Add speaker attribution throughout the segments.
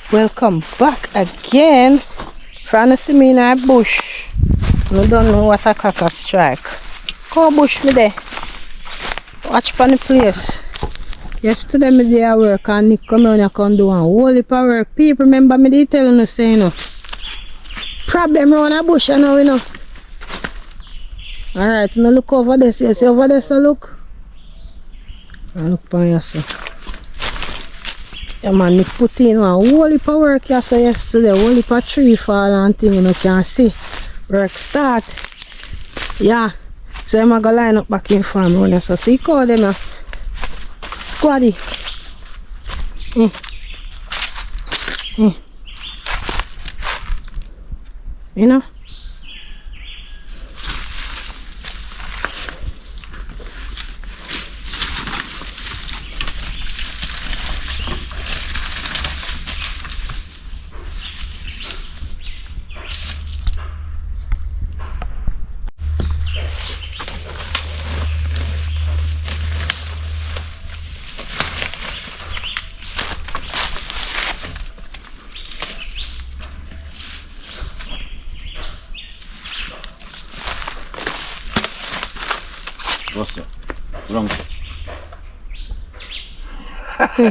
Speaker 1: Welcome back again. From the see me in a bush. I don't know what a cracker strike. Come bush me there. Watch for the place. Yesterday me did a work and Nick come on and come do one whole heap of work. People remember me did tell you say you know. Problem around a bush you know we know. Alright, now look over there. See over there so look. And look on yourself. Yeah man, Nick put in one whole heap of work yesterday, whole heap of tree fall and thing, you can see. Work start. Yeah. So I'm gonna line up back in farm when so see call them squaddy. You know?
Speaker 2: What's up? Wrong.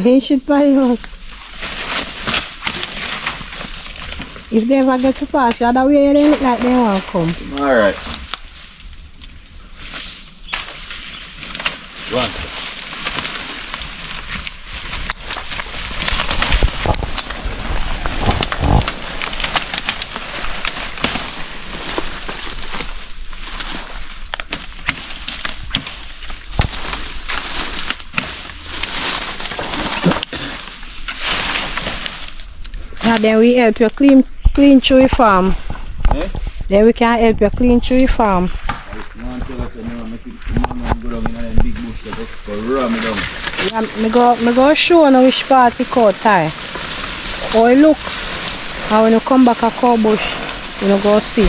Speaker 1: He should buy out. If they ever get to pass the other way, they look like they want to come.
Speaker 2: Alright. One.
Speaker 1: Yeah, then we help you clean through your farm.
Speaker 2: Eh?
Speaker 1: Then we can help you clean through your farm. Yeah, me go show you which part we cut tie. Oh look, and when you come back a cow bush, you go see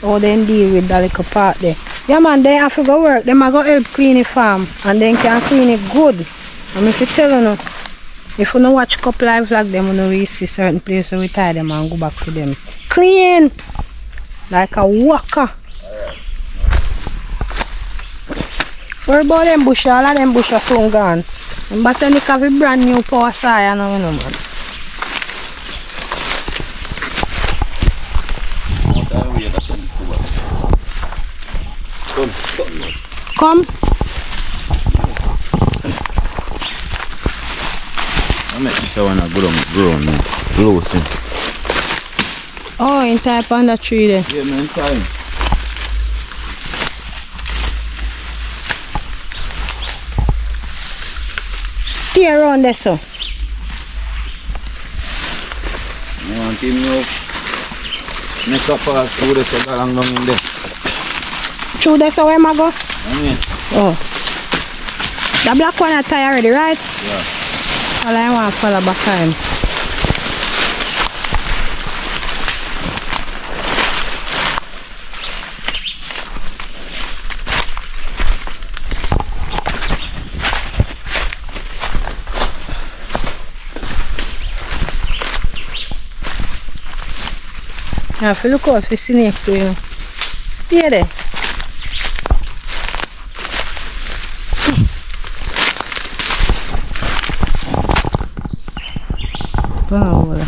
Speaker 1: how they deal with that little part there. Yeah man, they have to go work, they might go help clean the farm and then can clean it good. And if you tell you, if you don't watch couple live vlog them, you know we see certain places we tie them and go back to them. Clean! Like a walker. What about them bush? All of them bush are soon gone. And say Nick have a brand new power saw you know man. Come.
Speaker 2: I make this one a grown close.
Speaker 1: Oh, in type on the tree there.
Speaker 2: Yeah, man, time.
Speaker 1: Stay around there, so.
Speaker 2: I want him to make a pass through the so long down in there.
Speaker 1: Through there, so where am I go?
Speaker 2: I mean.
Speaker 1: Oh. The black one are tired already, right?
Speaker 2: Yeah.
Speaker 1: All I want to follow back time. Now if you look out for snake too, you know. Stay there. Wow.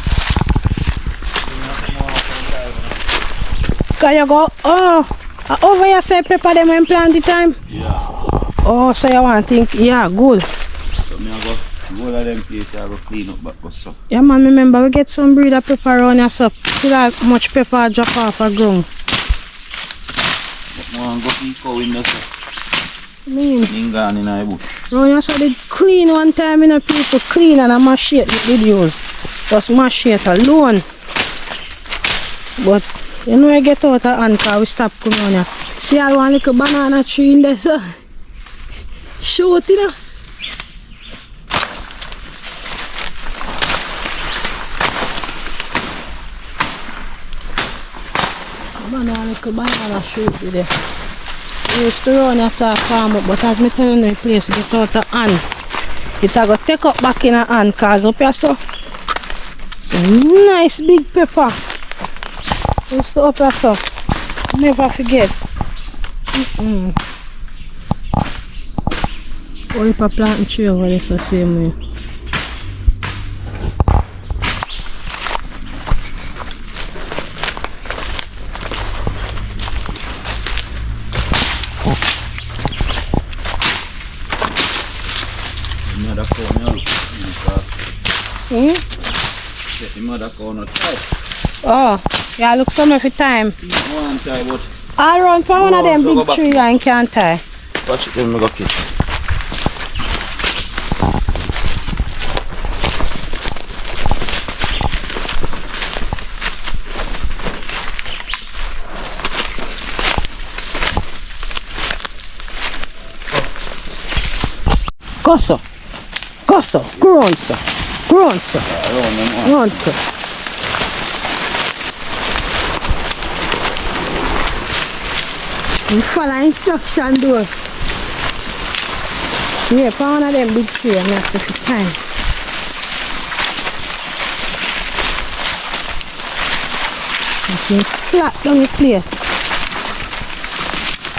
Speaker 1: Can you go? Oh, over here say pepper them when plant the time?
Speaker 2: Yeah.
Speaker 1: Oh, so you want to think, yeah, good.
Speaker 2: So me go all of them places I go clean up back for so.
Speaker 1: Yeah man, remember we get some breed of pepper around here so see like much pepper drop off a ground.
Speaker 2: But I want to go see cow in there so.
Speaker 1: Mean?
Speaker 2: Gone in a bush.
Speaker 1: Round here so they clean one time, you know, people clean and I mash it with videos. Just mash it alone. But you know I get out of hand because we stop coming on here. See all one little banana tree in there so. Shoot you know. Banana shoot there. We used to run a farm up, but as me telling you, the place get out of hand. It a go take up back in a hand cause up here so Nice big pepper. Used to up so. Never forget. All the plant tree over there the same way.
Speaker 2: Mother corn, the mother corn not tight.
Speaker 1: Oh, yeah, look some every time.
Speaker 2: One tie, but
Speaker 1: All around for one of them
Speaker 2: so go
Speaker 1: big
Speaker 2: back.
Speaker 1: tree and can't tie.
Speaker 2: watch it, then we go kitchen.
Speaker 1: Gosso, grunso, grunso. You follow instruction though. Yeah, for one of them big tree and have to fit time. You can flat down the place.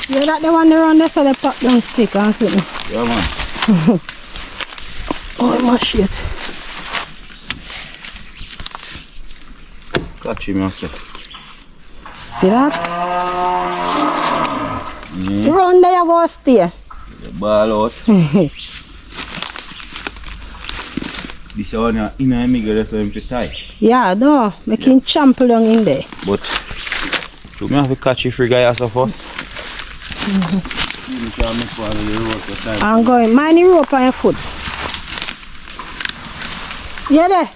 Speaker 1: Yeah, that the one around there so they pop down stick and something.
Speaker 2: Yeah, man.
Speaker 1: Oh my shit.
Speaker 2: Catch him, I say.
Speaker 1: See that? Round there you go stay.
Speaker 2: The ball out. This one in a middle, so him to tie.
Speaker 1: Yeah, no, make him trample down in there.
Speaker 2: But you may have to catch the free guy as first. You can make one of the rope the time.
Speaker 1: I'm going, mind the rope on your foot. Yeah there.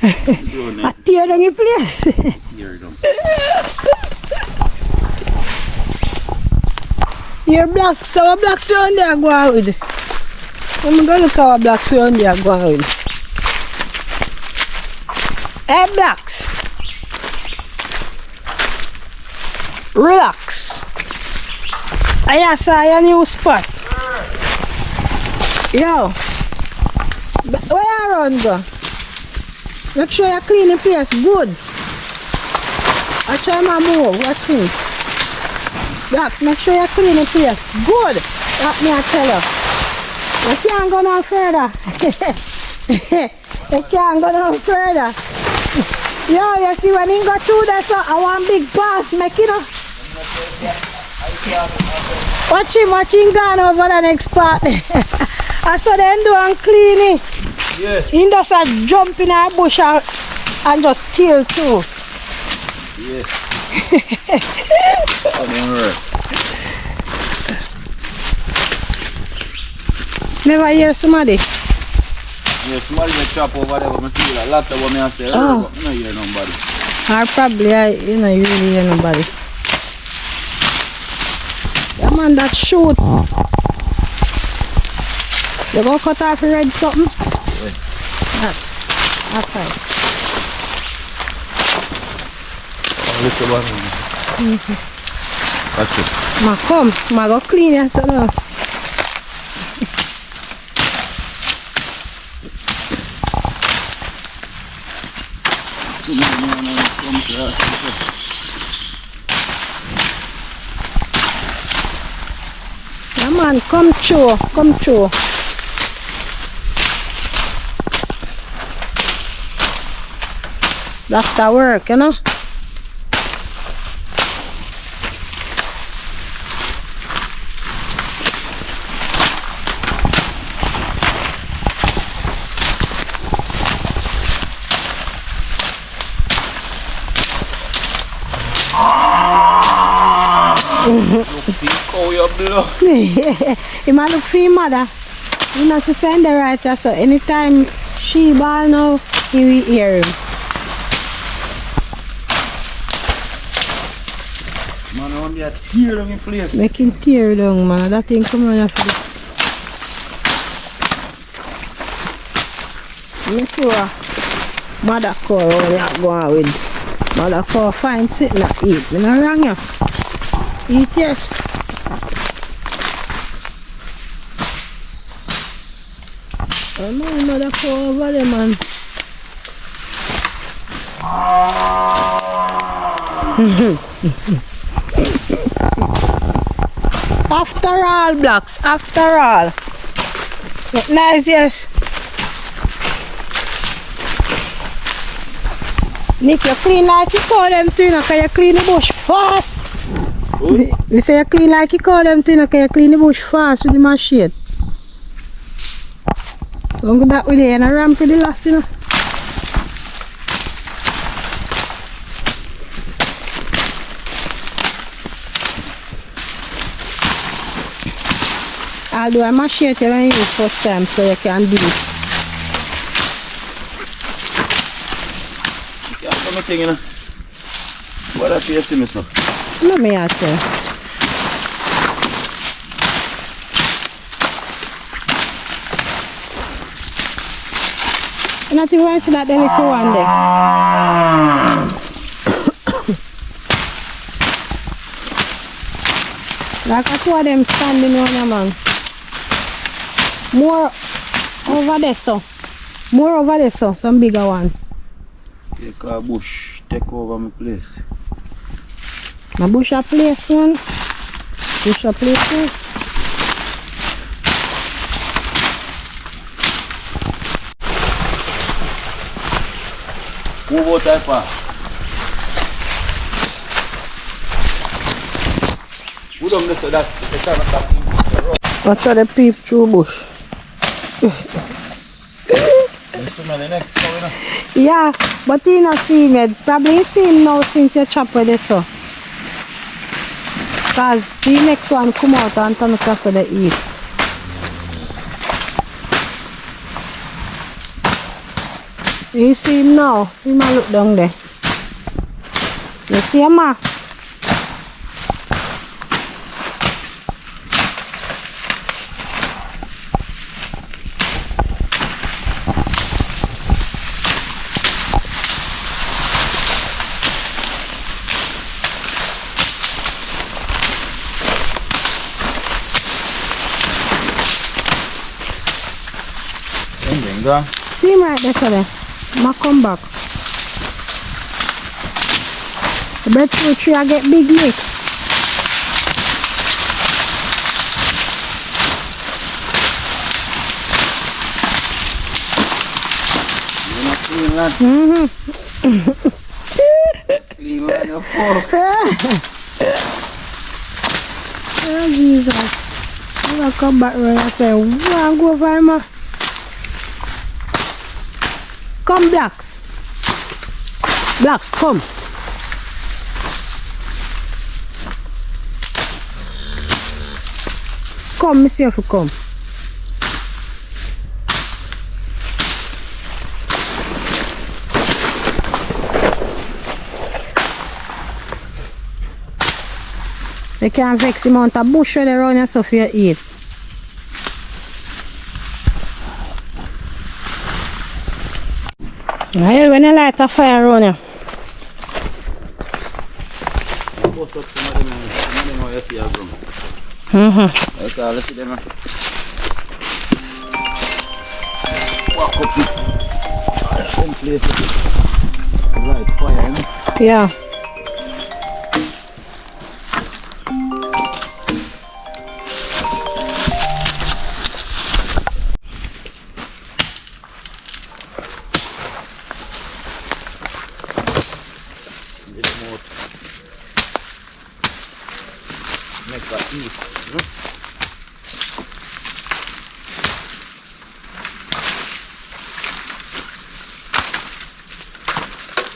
Speaker 1: I tear down your place.
Speaker 2: Here you go.
Speaker 1: Your blocks, our blocks around there go on with. I'm going to look at our blocks around there go on with. Hey blocks. Relax. I saw your new spot. Yo. Where you run go? Make sure you clean the place good. I try my move, watch me. Blocks, make sure you clean the place good. Let me tell you. You can't go no further. You can't go no further. Yo, you see when he go through there, so I want big pass, make it up. Watch him gone over the next part. I saw them do and clean it.
Speaker 2: Yes.
Speaker 1: He just jump in a bush and just steal through.
Speaker 2: Yes. Alright.
Speaker 1: Never hear somebody.
Speaker 2: Yeah, somebody may chop over there, but I feel a lot of what I say, but I don't hear nobody.
Speaker 1: Or probably you know you really hear nobody. Yeah man, that shoot. You go cut off your red something?
Speaker 2: Yeah.
Speaker 1: Okay.
Speaker 2: Little one. Catch it.
Speaker 1: Ma come, ma go clean yourself now. Yeah man, come through, come through. That's the work, you know.
Speaker 2: Oh, your blood.
Speaker 1: He might look for your mother. You know, to send the writer, so anytime she ball now, he will hear him.
Speaker 2: Man, I want me a tear down in place.
Speaker 1: Make him tear down, man. That thing come on after this. Let me see what mother cow over there going with. Mother cow fine sitting and eat. You know wrong, you? Eat yes. Oh no, mother cow over there, man. After all, blocks, after all. Look nice, yes. Nick, you clean like you call them too, because you clean the bush fast.
Speaker 2: Oi?
Speaker 1: You say you clean like you call them too, because you clean the bush fast with the machine. Don't go that way there and I ramp to the last, you know. I'll do a machete when you use first time so you can do it.
Speaker 2: Yeah, I'm not thinking. What are you seeing, sir?
Speaker 1: Let me ask you. Not even see that the little one there. Like a two of them standing on your man. More over there, so. More over there, so. Some bigger one.
Speaker 2: Take a bush, take over my place.
Speaker 1: My bush a place one. Bush a place one.
Speaker 2: Move out that far. We don't miss that. They cannot back in the road.
Speaker 1: Watch how they peep through bush. Yeah, but he not see him. Probably you see him now since you chop with this so. Cause the next one come out and turn across to the east. You see him now? He might look down there. You see him, ma? See him right there, so there. Ma come back. The breadfruit tree I get big leaf.
Speaker 2: You're not clean, lad. Clean on your fork.
Speaker 1: Oh, Jesus. I'm going to come back around and say, wow, go over him. Come, Blacks. Blacks, come. Come, me see if you come. You can't vex the amount of bush around yourself you eat. Now when you light a fire around you.
Speaker 2: Post up some of them how you see a drum. That's all, let's see them. Walk up. Some places. Light fire, you know?
Speaker 1: Yeah.
Speaker 2: Make that eat, you know?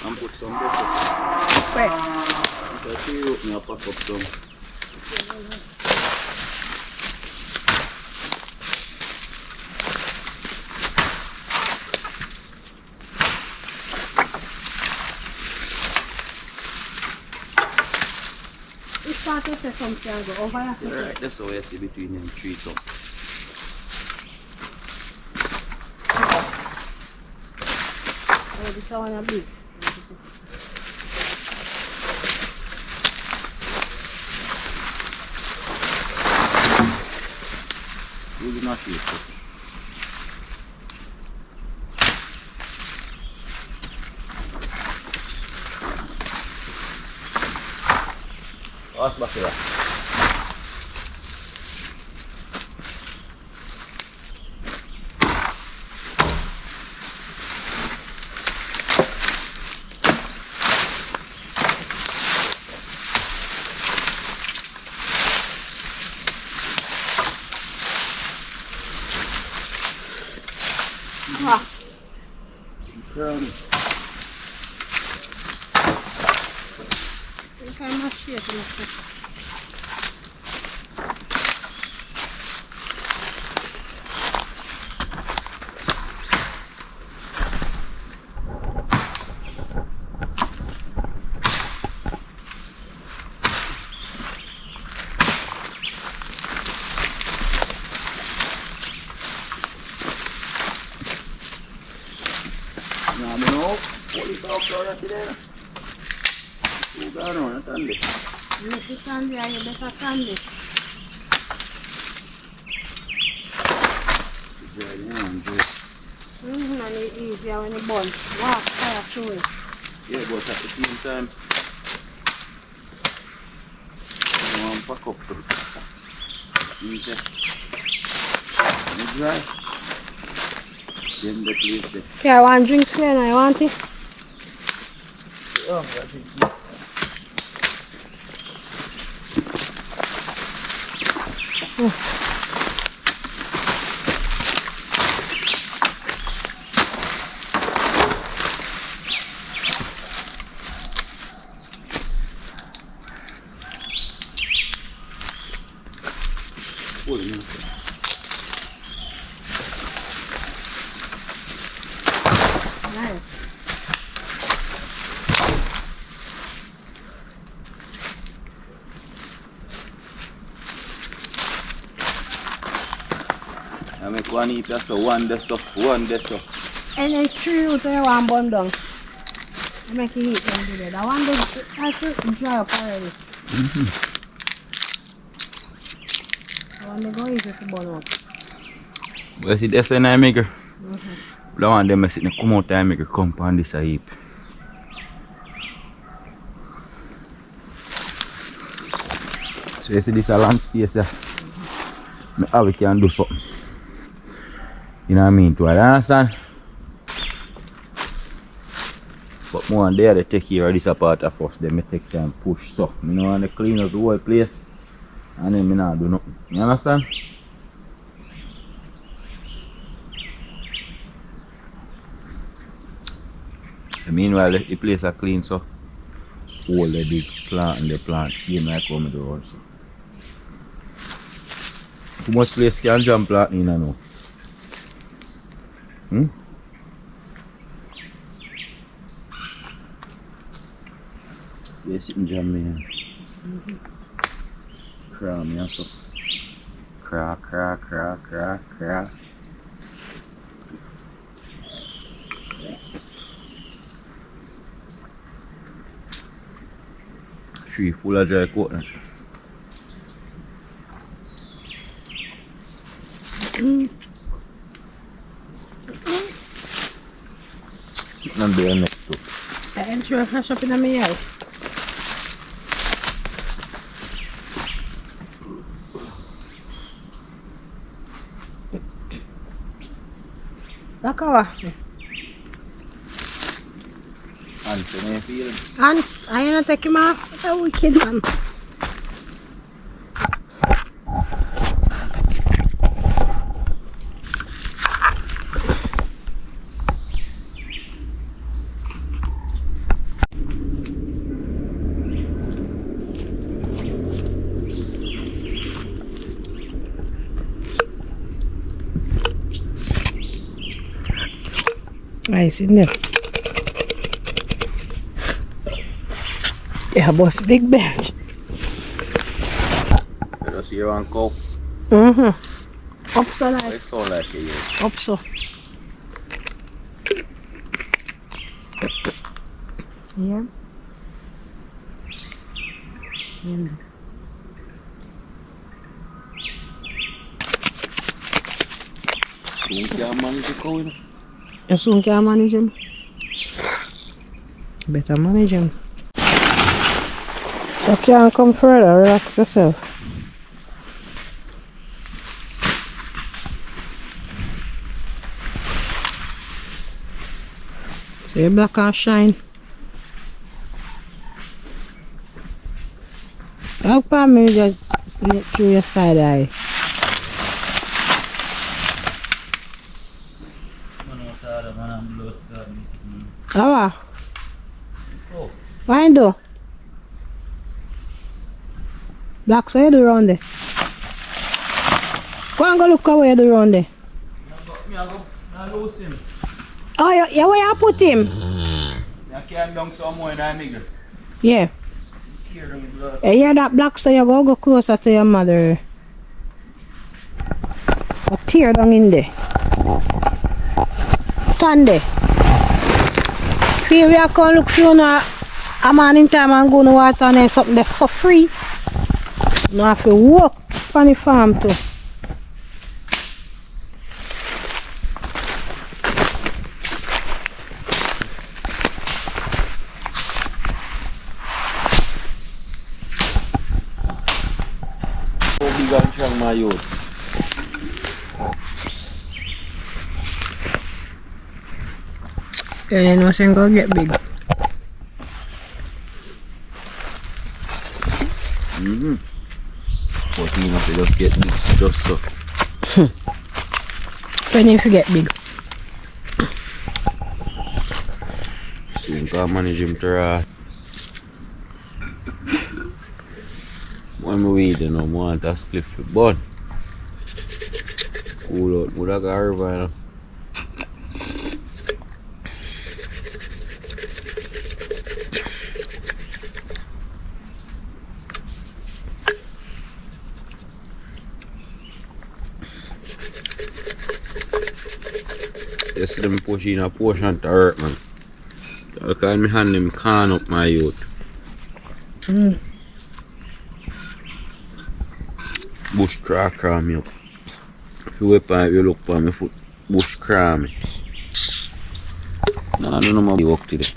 Speaker 2: And put some butter.
Speaker 1: Where?
Speaker 2: I see you open up, pack up some.
Speaker 1: Started to something and go over here.
Speaker 2: Right, that's how I see between them three top.
Speaker 1: Oh, this one a big.
Speaker 2: Really not here. Pass back here.
Speaker 1: Ah. Kan marscha till nästa.
Speaker 2: Nah, men no, puolita ottaa tidera. Suukaan on tänne.
Speaker 1: Nyt sandi ja dessa sandi. Niin easy ja niin bon. Wow, fire show.
Speaker 2: Yeah, but at the same time, I want to pack up the easy. Dry. Then the place.
Speaker 1: Okay, I want drinks here now, you want it?
Speaker 2: Oh, I think. I make one eat so one this up.
Speaker 1: And then 3 root you want bun down. I make it heat and do that. I want to dry up already. I want to go easy to bun up.
Speaker 2: But see that's when I make her. I want them to sit and come out and make her come on this heap. So you see this a land space here. How we can do something. You know what I mean? Do I understand? But more and there they take care of this part of us. They may take time push so. You know, and they clean up the whole place. And then I not do nothing. You understand? Meanwhile the place are clean so all the big plant and the plant same like how I do also. How much place can jam plant in now? Yes, in jam me. Cram yeah so. Crack. Tree full of dry coconut. None there next to.
Speaker 1: I enter a flash up in my yard. Takawa.
Speaker 2: Hands in field.
Speaker 1: Hans, I ain't take him off. That's a wicked man. Nice, isn't it? Yeah, boss, big bag.
Speaker 2: Just here on cow.
Speaker 1: Up so like.
Speaker 2: I saw like it.
Speaker 1: Up so. Yeah.
Speaker 2: Soon can manage the cow, you know.
Speaker 1: You soon can manage him. Better manage him. You can't come further, relax yourself. So your black and shine. How come you just look through your side eye? How? Why do? Black, so you do around there? Go and go look how you do around there. Oh, yeah, where you put him?
Speaker 2: I came down somewhere in the middle.
Speaker 1: Yeah. You hear that black, so you go closer to your mother. Go tear down in there. Stand there. Feel we are going to look through now. A man in time and go to water and there's something there for free. You have to work on the farm too.
Speaker 2: How big and strong my youth?
Speaker 1: Yeah, you know, so go get big.
Speaker 2: But you know, if you just get big, just so.
Speaker 1: When you get big.
Speaker 2: Soon can manage him to when we weed, you know, I want a split for bun. Cool out, would I go river, you know? Yesterday I push in a portion to hurt, man. Look at me hand him can up my youth. Bush crack me up. If you whip and you look for my foot, bush crack me. No, I don't know my work today.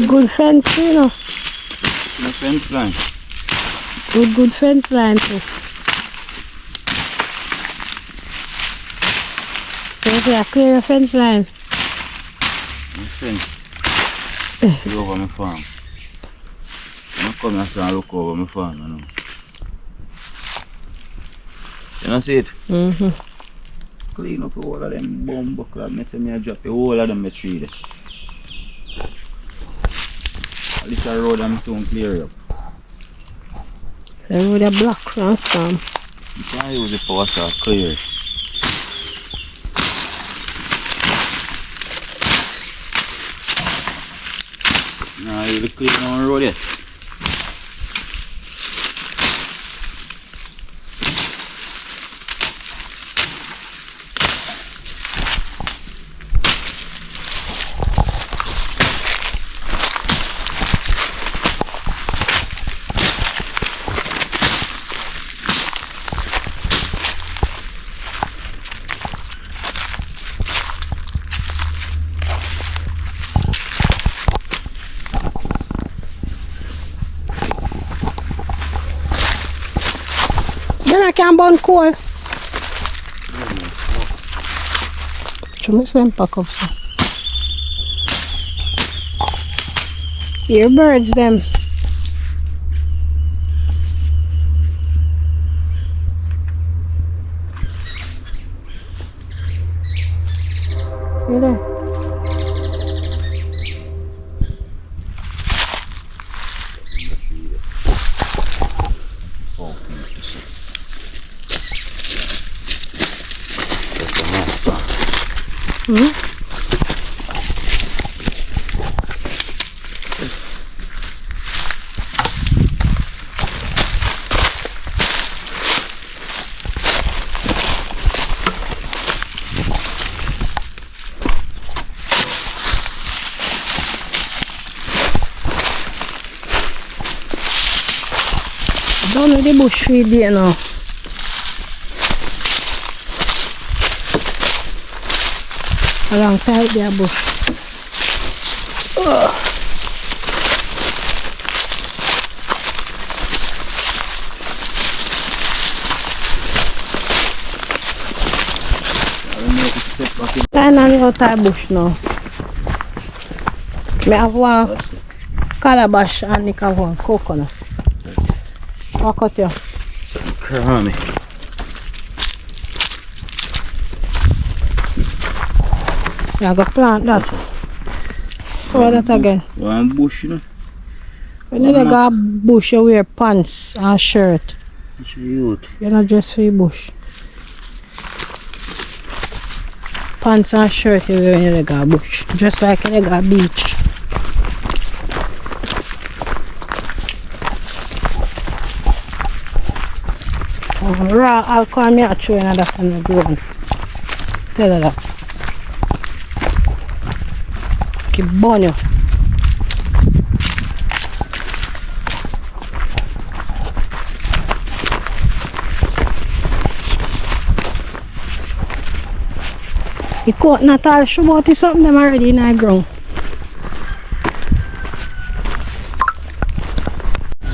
Speaker 1: Good fence, you know.
Speaker 2: No fence line.
Speaker 1: Good fence line too. So you clear your fence line.
Speaker 2: No fence. Look over my farm. I come here and look over my farm, you know. You know see it? Clean up all of them bumbo crab. I say me drop the whole of them tree there. A little road I'm soon clear up.
Speaker 1: So with a block and storm.
Speaker 2: You can use it for water clear. Now you clean on the road yet.
Speaker 1: Then I can burn coal. Show me some pack up, sir. Here birds them. You there? Done with the bush feed there now. Along tight there bush. Ugh. Time on the outside bush now. I have one calabash and I have one coconut. What cut you?
Speaker 2: Some crummy.
Speaker 1: Yeah, go plant that. What that again?
Speaker 2: One bush, you know.
Speaker 1: When you got bush, you wear pants and shirt.
Speaker 2: It's youth.
Speaker 1: You're not dressed for the bush. Pants and shirt you wear when you got bush. Just like when you got beach. Raw alcohol me a throw in that on the ground. Tell her that. Keep burn you. The coconut all show about is something them already in the ground.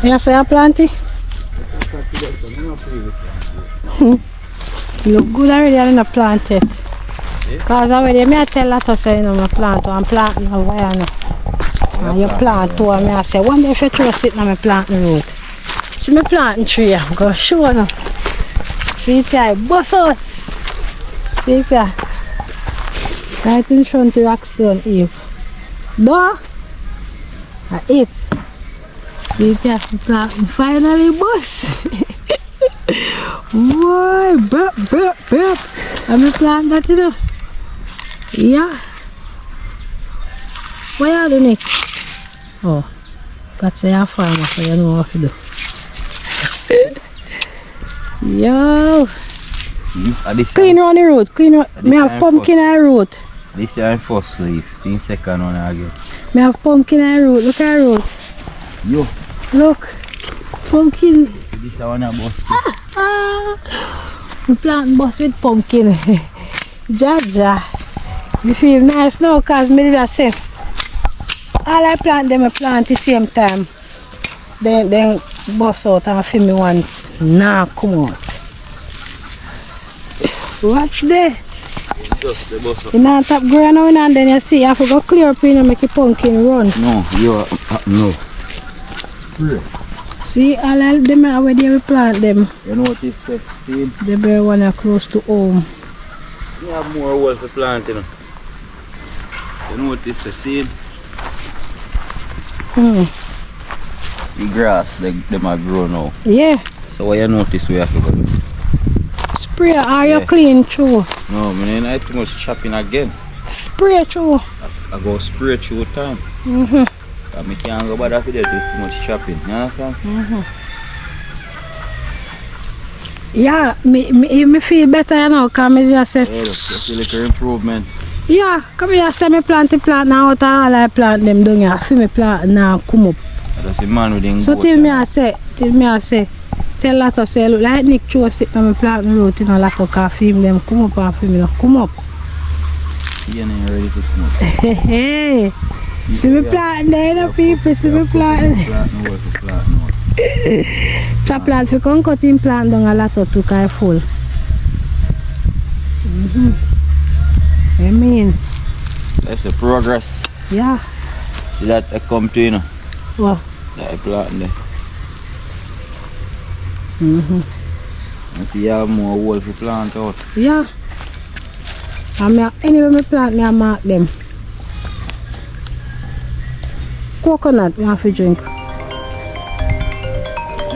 Speaker 1: You say you plant it? Look good already, I don't plant it. Because already I tell that to say you know I plant one plant now why no. And you plant two and I say one day if you trust it now I plant the root. See me planting tree, I'm going to show you. See it here, bust out. See it here. Right in front of Rockstone Eve. No? I eat. See it here, planting finally bust. Boy, burp, burp, burp. I'm going to plant that, you know. Yeah. What are you doing, Nick? Oh, got to say you're a farmer, so you know what to do. Yo. Clean around the road. Clean around. Me have pumpkin on the road.
Speaker 2: This is our first leaf. See second one again.
Speaker 1: Me have pumpkin on the road. Look at the road.
Speaker 2: Yo.
Speaker 1: Look. Pumpkin.
Speaker 2: So this is one of bust.
Speaker 1: We plant bus with pumpkin. Jaja. You feel nice now because me did say all I plant them I plant the same time. Then bust out and feel me once. Nah come out. Watch there.
Speaker 2: Just the bust out.
Speaker 1: You know top ground now and then you see you have to go clear up and make the pumpkin run.
Speaker 2: No, you no. Spray.
Speaker 1: See all of them where they plant them.
Speaker 2: You know what is said? See?
Speaker 1: The bare one are close to home.
Speaker 2: You have more holes for planting. You know what is said? See? The grass, them are grow now.
Speaker 1: Yeah.
Speaker 2: So what you notice we have to go do?
Speaker 1: Spray or you clean through?
Speaker 2: No, I don't too much chopping again.
Speaker 1: Spray through.
Speaker 2: I go spray through time. I can't go bother with too much chopping. You understand?
Speaker 1: Yeah, me feel better you know because I just say
Speaker 2: Yeah, you feel like an improvement.
Speaker 1: yeah, come here say me plant the plant now out all I plant them down here. Feel me plant now come up.
Speaker 2: That's a man with the
Speaker 1: So till me I say, tell Lato say look like Nick Cho sit on me plant the root, you know, Lato can film them come up and film them come up.
Speaker 2: You ain't ready to come up.
Speaker 1: Hey, see me plant there, you know, people, see me plant. Chop plant, we can cut him plant down a Lato to kind full. I mean.
Speaker 2: That's a progress.
Speaker 1: Yeah.
Speaker 2: See that I come to you know.
Speaker 1: What?
Speaker 2: That I plant there. And see you have more hole for plant out.
Speaker 1: Yeah. And anyway me plant me I mark them. Coconut me have to drink.
Speaker 2: You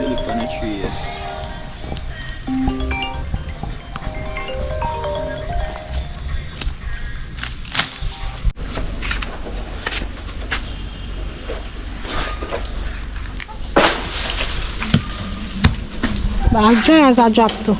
Speaker 2: look on the tree, yes.
Speaker 1: But as dry as I drop too.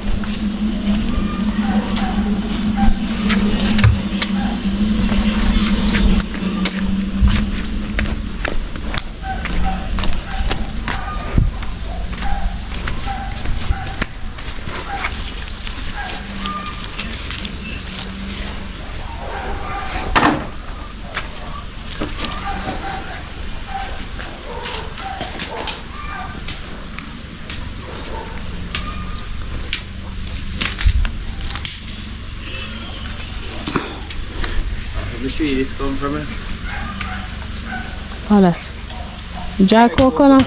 Speaker 2: Which way this come from?
Speaker 1: All that. Dry coconut.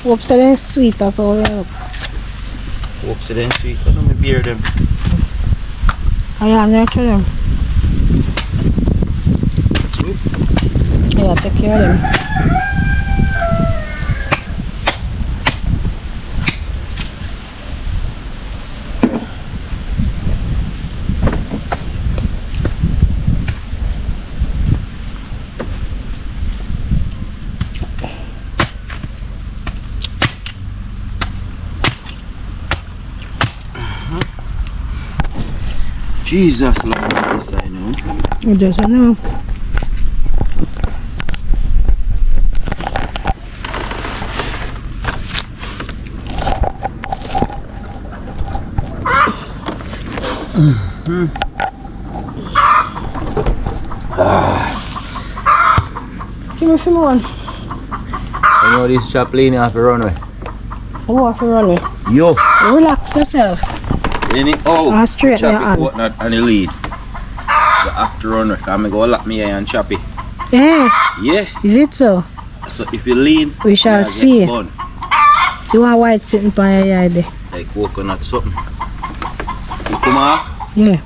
Speaker 1: Hope so they're sweet, that's all.
Speaker 2: Hope so then sweet. I don't me beer them.
Speaker 1: Yeah, nurture them. Yeah, take care of them.
Speaker 2: Jesus, love this I know.
Speaker 1: You just know. Give me some one.
Speaker 2: You know this chaplain you have to run away.
Speaker 1: I want to run it.
Speaker 2: Yo!
Speaker 1: Relax yourself.
Speaker 2: Any oh
Speaker 1: And straighten your
Speaker 2: chop
Speaker 1: hand.
Speaker 2: it coconut and the lead. You have to run away. Because I go lock me eye and chop it.
Speaker 1: Yeah,
Speaker 2: Yeah.
Speaker 1: is it so?
Speaker 2: So if you lean,
Speaker 1: We shall
Speaker 2: you get
Speaker 1: see.
Speaker 2: bun.
Speaker 1: See one white sitting on your yard there?
Speaker 2: Like coconut something. You come on?
Speaker 1: Yeah.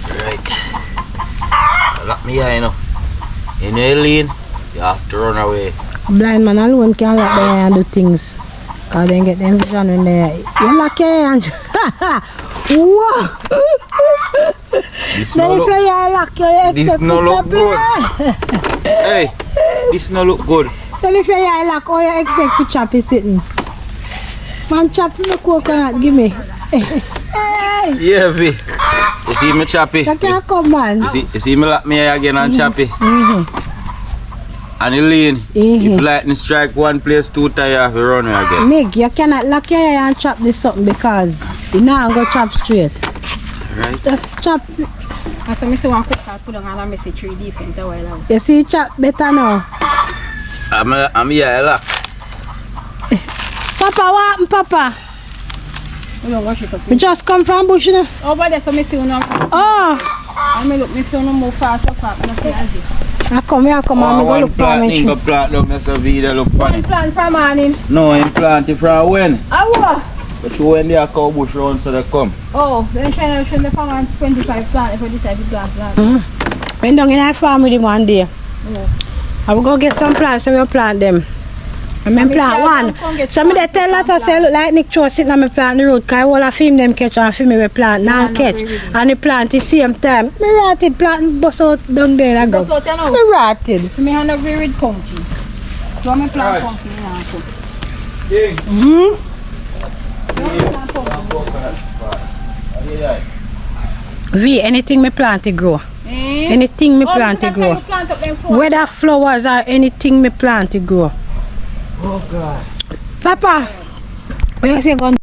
Speaker 2: Right. Lock me eye now. You know you lean, you have to run away.
Speaker 1: A blind man alone can lock their eye and do things. Because they get them vision when they you lock your eye and whoa!
Speaker 2: This
Speaker 1: Then
Speaker 2: no
Speaker 1: if
Speaker 2: look,
Speaker 1: your eye lock you
Speaker 2: this
Speaker 1: expect
Speaker 2: no
Speaker 1: to
Speaker 2: look
Speaker 1: chop it.
Speaker 2: good. Hey, this no look good.
Speaker 1: Then if your eye lock, all you expect to chop is sitting. Man, chop the coconut, give me. Hey!
Speaker 2: Yeah, V. You see me choppy?
Speaker 1: You can't come, man.
Speaker 2: You see me lock me eye again and choppy?
Speaker 1: Mm-hmm.
Speaker 2: And you lean.
Speaker 1: Mhm.
Speaker 2: If lightning strike one place, 2 times you have to run away again.
Speaker 1: Nick, you cannot lock your eye and chop this something because you now go chop straight.
Speaker 2: Right?
Speaker 1: Just chop.
Speaker 3: I saw me say one coconut put on and I miss it 3 decent a while out.
Speaker 1: You see, chop better now.
Speaker 2: I'm here, lock.
Speaker 1: Papa, what happened, Papa?
Speaker 3: We don't wash it up.
Speaker 1: We just come from bush, you know.
Speaker 3: Over there, so me see one.
Speaker 1: Oh!
Speaker 3: I me look, me see one move fast so far. I see as it.
Speaker 1: I come here, come on,
Speaker 2: Oh,
Speaker 1: me go
Speaker 2: one
Speaker 1: look for
Speaker 2: plant,
Speaker 1: me.
Speaker 2: go plant down, that's a video look funny.
Speaker 3: Plant from morning.
Speaker 2: No, I'm planting from when?
Speaker 3: Awa!
Speaker 2: But you when they are cow bush round so they come.
Speaker 3: Oh, then trying to show the farm 25 plant if we decide to plant that.
Speaker 1: Went down in our farm with him one day.
Speaker 3: Oh.
Speaker 1: I will go get some plants and we'll plant them. And then plant one. So me they tell that I say look like Nick Cho sitting on me plant the road because all I film them catch and film me we plant now catch. And the plant the same time. Me rotted plant bust out down there I go.
Speaker 3: Bust out, you know?
Speaker 1: Me rotted.
Speaker 3: So me hand agree with pumpkin. So me plant pumpkin now. So.
Speaker 2: King.
Speaker 1: Mm-hmm. V, anything me plant to grow.
Speaker 3: Eh?
Speaker 1: Anything me
Speaker 3: Oh,
Speaker 1: plant to
Speaker 3: that's how
Speaker 1: grow.
Speaker 3: you plant up them flowers.
Speaker 1: Whether flowers or anything me plant to grow.
Speaker 2: Oh God.
Speaker 1: Papa, where you say gone?